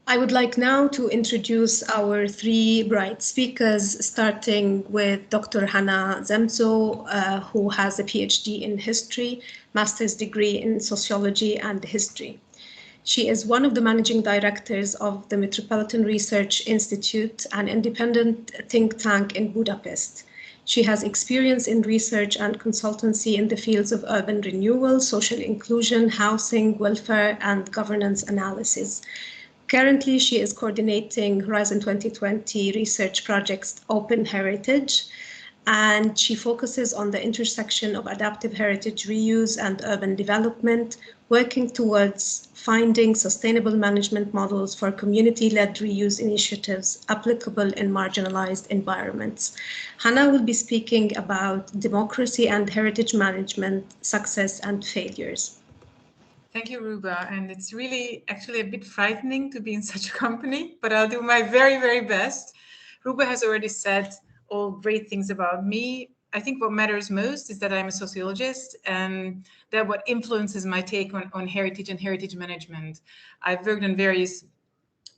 I would like now to introduce our three bright speakers, starting with Dr. Hanna SZEMZO, who has a PhD in history, master's degree in sociology and history. She is one of the managing directors of the Metropolitan Research Institute, an independent think tank in Budapest. She has experience in research and consultancy in the fields of urban renewal, social inclusion, housing, welfare, and governance analysis. Currently, she is coordinating Horizon 2020 research projects Open Heritage, and she focuses on the intersection of adaptive heritage reuse and urban development, working towards finding sustainable management models for community-led reuse initiatives applicable in marginalized environments. Hannah will be speaking about democracy and heritage management, success and failures. Thank you, Ruba. And it's really actually a bit frightening to be in such a company, but I'll do my very, very best. Ruba has already said all great things about me. I think what matters most is that I'm a sociologist and that what influences my take on heritage and heritage management. I've worked on various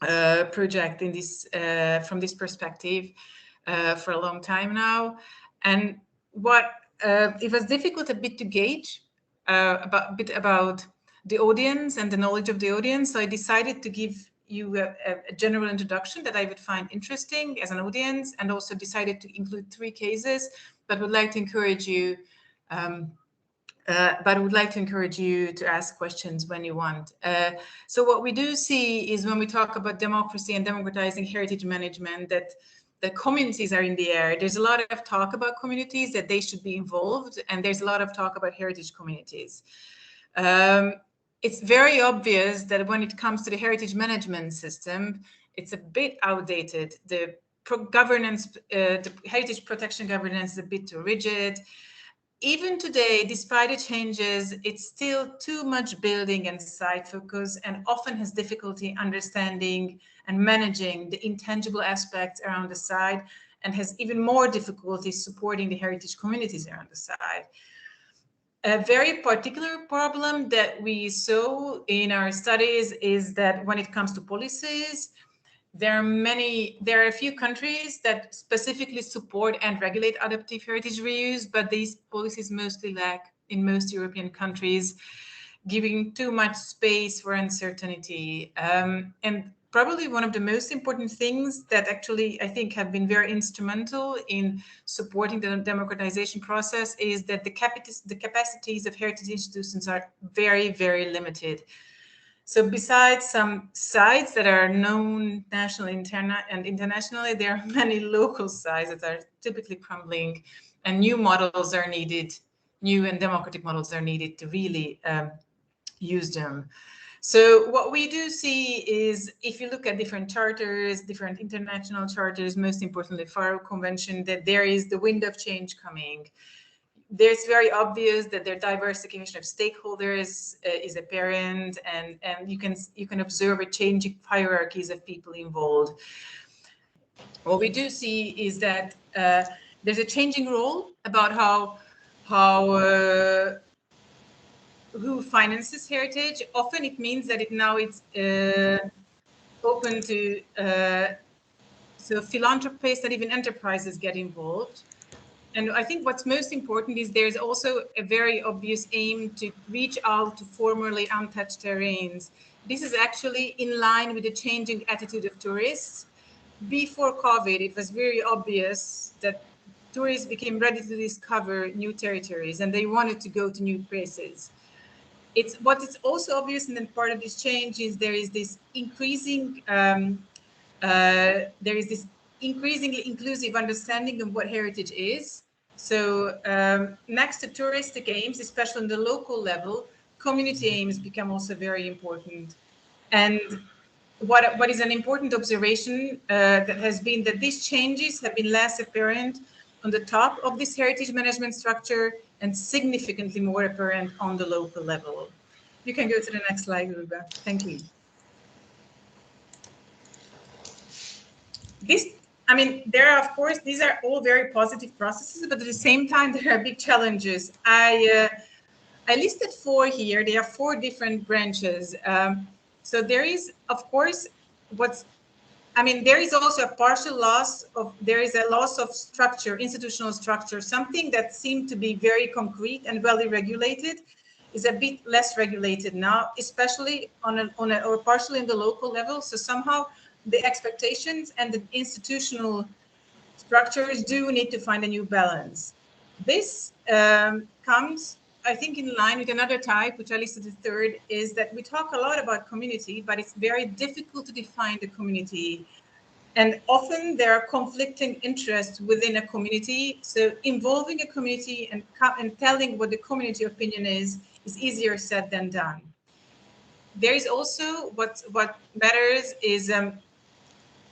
projects in this from this perspective for a long time now. And what it was difficult a bit to gauge about the audience and the knowledge of the audience. So I decided to give you a general introduction that I would find interesting as an audience, and also decided to include three cases, but would like to encourage you to ask questions when you want. So what we do see is when we talk about democracy and democratizing heritage management, that the communities are in the air. There's a lot of talk about communities, that they should be involved, and there's a lot of talk about heritage communities. It's very obvious that when it comes to the heritage management system, it's a bit outdated. The heritage protection governance is a bit too rigid. Even today, despite the changes, it's still too much building and site focus, and often has difficulty understanding and managing the intangible aspects around the site, and has even more difficulty supporting the heritage communities around the site. A very particular problem that we saw in our studies is that when it comes to policies, there are a few countries that specifically support and regulate adaptive heritage reuse, but these policies mostly lack in most European countries, giving too much space for uncertainty. And probably one of the most important things that actually I think have been very instrumental in supporting the democratization process is that the capacities of heritage institutions are very, very limited. So besides some sites that are known nationally and internationally, there are many local sites that are typically crumbling, and new models are needed, new and democratic models are needed to really use them. So what we do see is, if you look at different charters, different international charters, most importantly, Faro Convention, that there is the wind of change coming. There's very obvious that their diversification of stakeholders is apparent, and you can observe a changing hierarchies of people involved. What we do see is that there's a changing role about how who finances heritage. Often it means that it's open to so philanthropists and even enterprises get involved. And I think what's most important is there's also a very obvious aim to reach out to formerly untouched terrains. This is actually in line with the changing attitude of tourists. Before COVID, it was very obvious that tourists became ready to discover new territories and they wanted to go to new places. What is also obvious, and then part of this change is there is this increasingly inclusive understanding of what heritage is. So next to touristic aims, especially on the local level, community aims become also very important. And what is an important observation that has been that these changes have been less apparent on the top of this heritage management structure and significantly more apparent on the local level. You can go to the next slide, Ruba. Thank you. There are, of course, these are all very positive processes, but at the same time, there are big challenges. I listed four here. There are four different branches. So there is, of course, there is also a partial loss of, there is a loss of structure, institutional structure. Something that seemed to be very concrete and well regulated is a bit less regulated now, especially or partially in the local level. So somehow the expectations and the institutional structures do need to find a new balance. This comes, I think, in line with another type, which I listed the third, is that we talk a lot about community, but it's very difficult to define the community. And often there are conflicting interests within a community. So involving a community and telling what the community opinion is easier said than done. There is also what matters is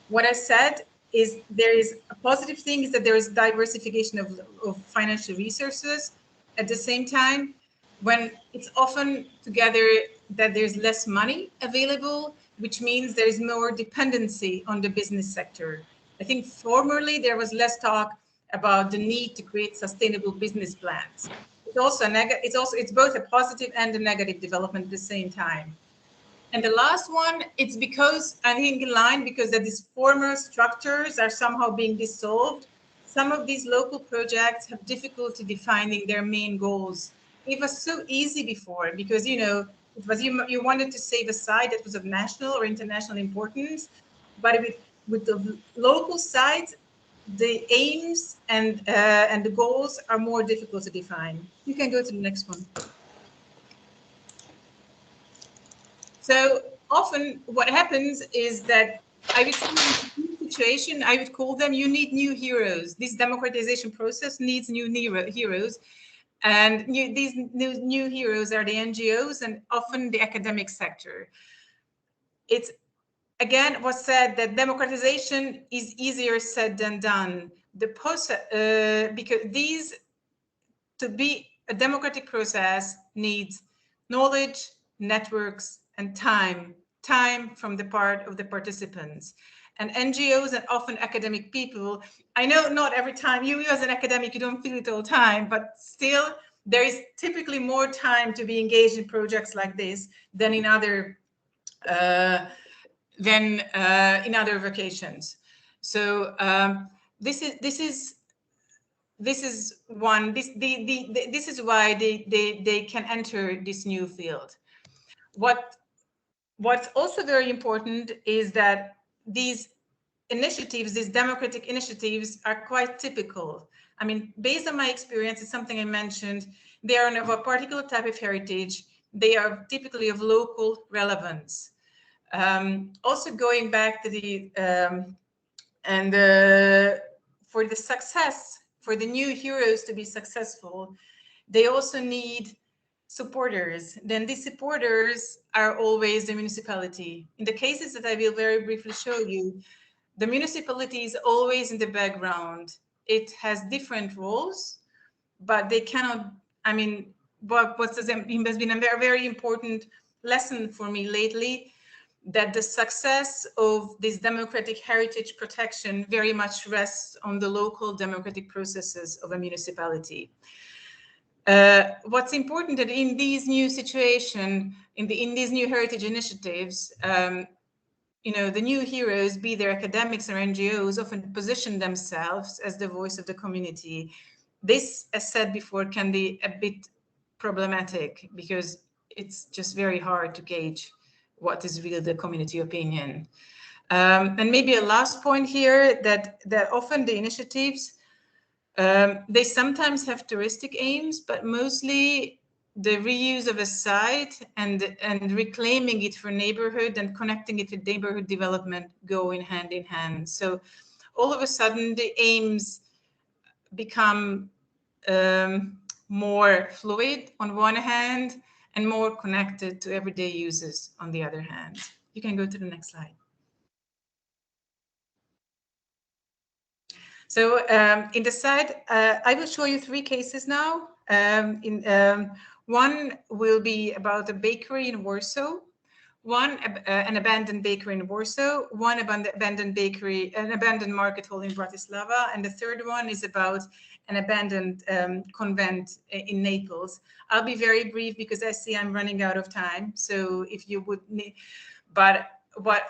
what I said is there is a positive thing is that there is diversification of financial resources. At the same time, when it's often together that there's less money available, which means there is more dependency on the business sector. I think formerly there was less talk about the need to create sustainable business plans. It's also it's both a positive and a negative development at the same time. And the last one, it's because I think in line because that these former structures are somehow being dissolved. Some of these local projects have difficulty defining their main goals. It was so easy before because, you know, it was you wanted to save a site that was of national or international importance, but with the local sites, the aims and the goals are more difficult to define. You can go to the next one. So often what happens is that I would say in this situation, I would call them, you need new heroes. This democratization process needs new heroes. And these new heroes are the NGOs and often the academic sector. It's, again, was said that democratization is easier said than done. The because to be a democratic process needs knowledge, networks, and time from the part of the participants. And NGOs and often academic people, I know not every time, you as an academic, you don't feel it all the time, but still there is typically more time to be engaged in projects like this than in other vocations. So this is why they can enter this new field. What's also very important is that these initiatives, these democratic initiatives, are quite typical. I mean, based on my experience, it's something I mentioned, they are of a particular type of heritage. They are typically of local relevance. Also going back to the, for the success, for the new heroes to be successful, they also need supporters. Then these supporters are always the municipality. In the cases that I will very briefly show you, the municipality is always in the background. It has different roles, but they cannot, I mean, what has been a very, very important lesson for me lately, that the success of this democratic heritage protection very much rests on the local democratic processes of a municipality. What's important that in these new situation, in these new heritage initiatives, you know, the new heroes, be they academics or NGOs, often position themselves as the voice of the community. This, as said before, can be a bit problematic because it's just very hard to gauge what is really the community opinion. And maybe a last point here, that often the initiatives, they sometimes have touristic aims, but mostly the reuse of a site and reclaiming it for neighborhood and connecting it to neighborhood development go in hand. So all of a sudden the aims become more fluid on one hand and more connected to everyday uses on the other hand. You can go to the next slide. So in the slide, I will show you 3 cases now. One will be about a bakery in Warsaw, one an abandoned bakery in Warsaw, one abandoned bakery, an abandoned market hall in Bratislava, and the third one is about an abandoned convent in Naples. I'll be very brief because I see I'm running out of time. So if you would need, but what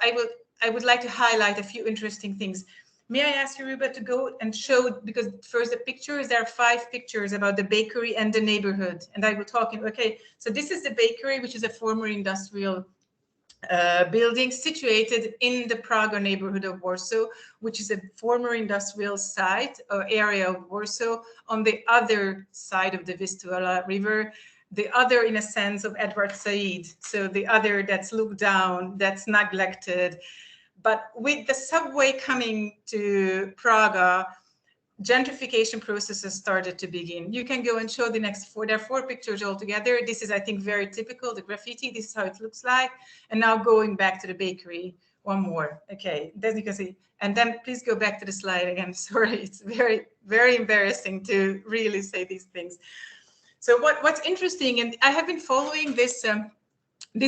I would like to highlight a few interesting things. May I ask you, Ruba, to go and show, because first the pictures, there are 5 pictures about the bakery and the neighborhood. And I will talk in, okay, so this is the bakery, which is a former industrial building situated in the Praga neighborhood of Warsaw, which is a former industrial site or area of Warsaw on the other side of the Vistula River, the other in a sense of Edward Said. So the other that's looked down, that's neglected. But with the subway coming to Praga, gentrification processes started to begin. You can go and show the next 4. There are 4 pictures altogether. This is, I think, very typical, the graffiti. This is how it looks like. And now going back to the bakery, one more. Okay, then you can see. And then please go back to the slide again. Sorry, it's very, very embarrassing to really say these things. So what's interesting, and I have been following this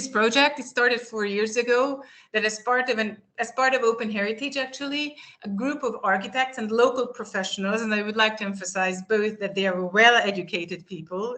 project, it started 4 years ago, that as part of Open Heritage, actually, a group of architects and local professionals, and I would like to emphasize both that they are well-educated people,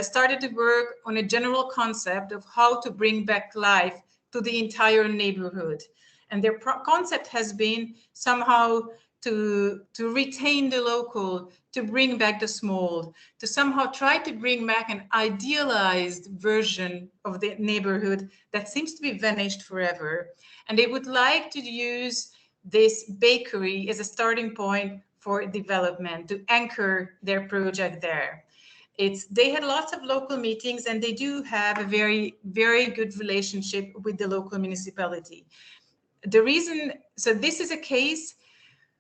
started to work on a general concept of how to bring back life to the entire neighborhood. And their concept has been somehow to retain the local, to bring back the small, to somehow try to bring back an idealized version of the neighborhood that seems to be vanished forever. And they would like to use this bakery as a starting point for development, to anchor their project there. They had lots of local meetings, and they do have a very, very good relationship with the local municipality. So this is a case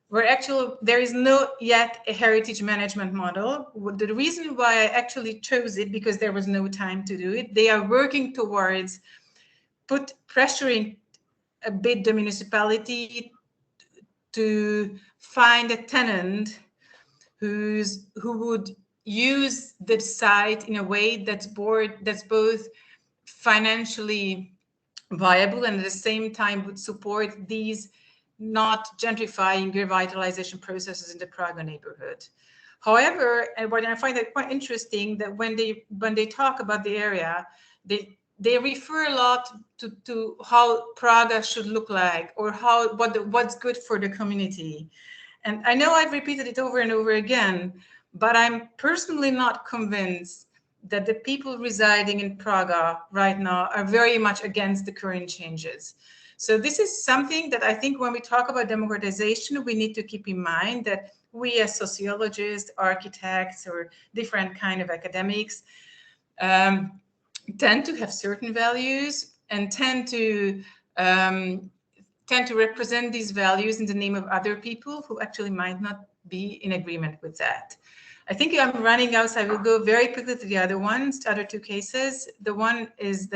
where actually there is no yet a heritage management model. The reason why I actually chose it, because there was no time to do it, they are working towards pressuring a bit the municipality to find a tenant who would use the site in a way that's both financially viable and at the same time would support these not gentrifying revitalization processes in the Praga neighborhood. However, and what I find that quite interesting, that when they talk about the area, they refer a lot to how Praga should look like, or what's good for the community. And I know I've repeated it over and over again, but I'm personally not convinced that the people residing in Praga right now are very much against the current changes. So this is something that I think when we talk about democratization, we need to keep in mind, that we as sociologists, architects, or different kind of academics tend to have certain values and tend to represent these values in the name of other people who actually might not be in agreement with that. I think I'm running out, so I will go very quickly to the other 2 cases. The one is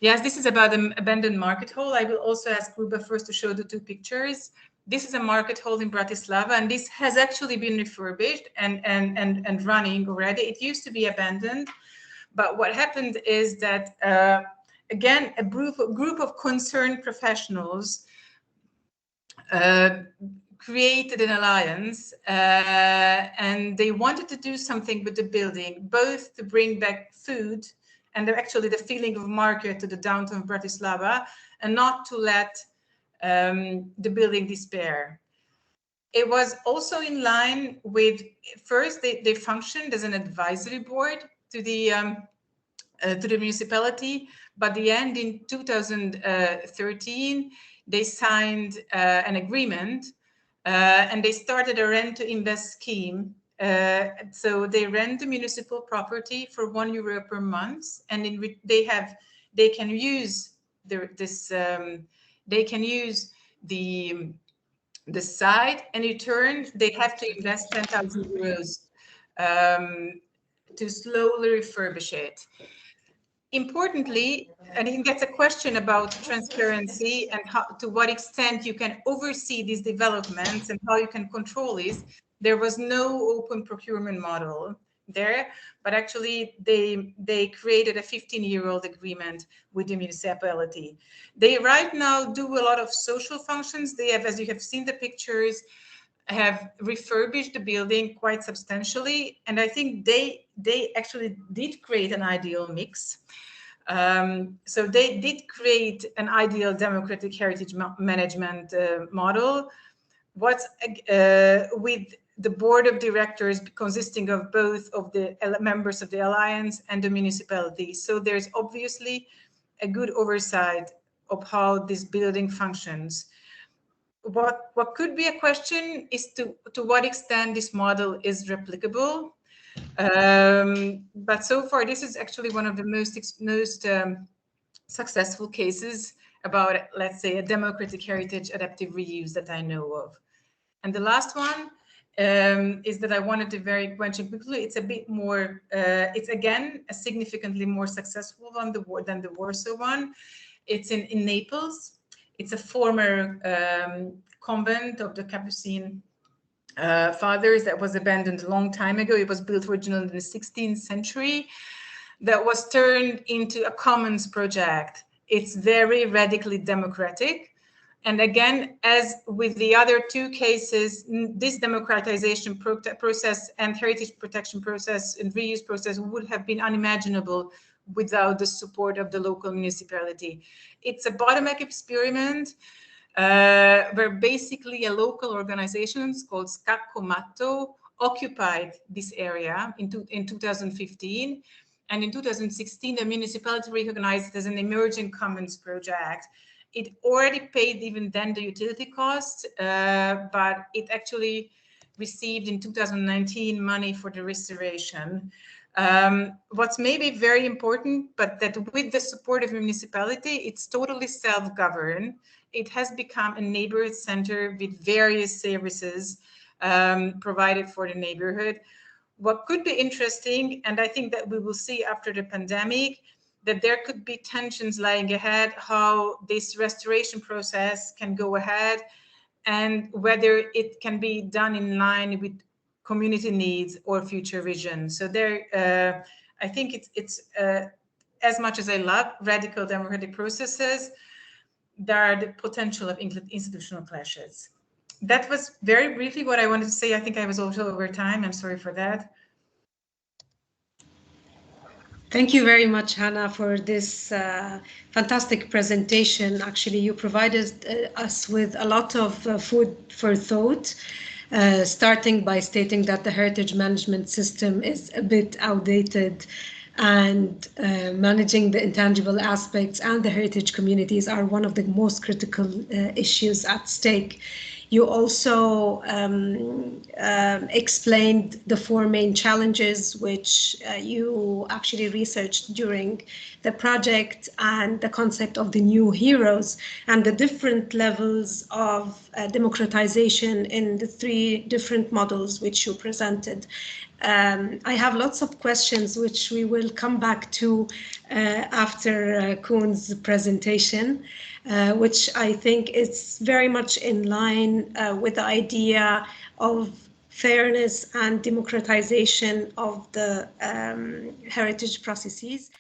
yes, this is about an abandoned market hall. I will also ask Ruba first to show the 2 pictures. This is a market hall in Bratislava, and this has actually been refurbished and running already. It used to be abandoned, but what happened is that, again, a group of concerned professionals created an alliance, and they wanted to do something with the building, both to bring back food and actually the feeling of market to the downtown Bratislava, and not to let the building despair. It was also in line with, first, they functioned as an advisory board to the municipality, but the end in 2013, they signed an agreement, and they started a rent to invest scheme. So they rent the municipal property for €1 per month, and they can use the site, and in return they have to invest €10,000 to slowly refurbish it. Importantly, I think that's a question about transparency and to what extent you can oversee these developments and how you can control these. There was no open procurement model there, but actually they created a 15-year-old agreement with the municipality. They right now do a lot of social functions. They have, as you have seen the pictures, have refurbished the building quite substantially, and I think they actually did create an ideal mix. So they did create an ideal democratic heritage management model. What's with the board of directors consisting of both of the members of the alliance and the municipality. So there's obviously a good oversight of how this building functions. What could be a question is to what extent this model is replicable. But so far, this is actually one of the most successful cases about, let's say, a democratic heritage adaptive reuse that I know of. And the last one is that I wanted to mention quickly. It's a bit more, it's again a significantly more successful one than the Warsaw one. It's in Naples. It's a former convent of the Capuchin fathers that was abandoned a long time ago. It was built originally in the 16th century. That was turned into a commons project. It's very radically democratic. And again, as with the other two cases, this democratization process and heritage protection process and reuse process would have been unimaginable without the support of the local municipality. It's a bottom-up experiment where basically a local organization called Scaccomatto occupied this area in 2015. And in 2016, the municipality recognized it as an emerging commons project. It already paid even then the utility costs, but it actually received in 2019 money for the restoration. What's maybe very important, but that with the support of the municipality, it's totally self-governed. It has become a neighborhood center with various services provided for the neighborhood. What could be interesting, and I think that we will see after the pandemic, that there could be tensions lying ahead, how this restoration process can go ahead and whether it can be done in line with community needs or future vision. So there, I think it's as much as I love radical democratic processes, there are the potential of institutional clashes. That was very briefly what I wanted to say. I think I was also over time. I'm sorry for that. Thank you very much, Hanna, for this fantastic presentation. Actually, you provided us with a lot of food for thought, starting by stating that the heritage management system is a bit outdated and managing the intangible aspects and the heritage communities are one of the most critical issues at stake. You also explained the four main challenges which you actually researched during the project and the concept of the new heroes and the different levels of democratization in the three different models which you presented. I have lots of questions which we will come back to after Koen's presentation, which I think is very much in line with the idea of fairness and democratization of the heritage processes.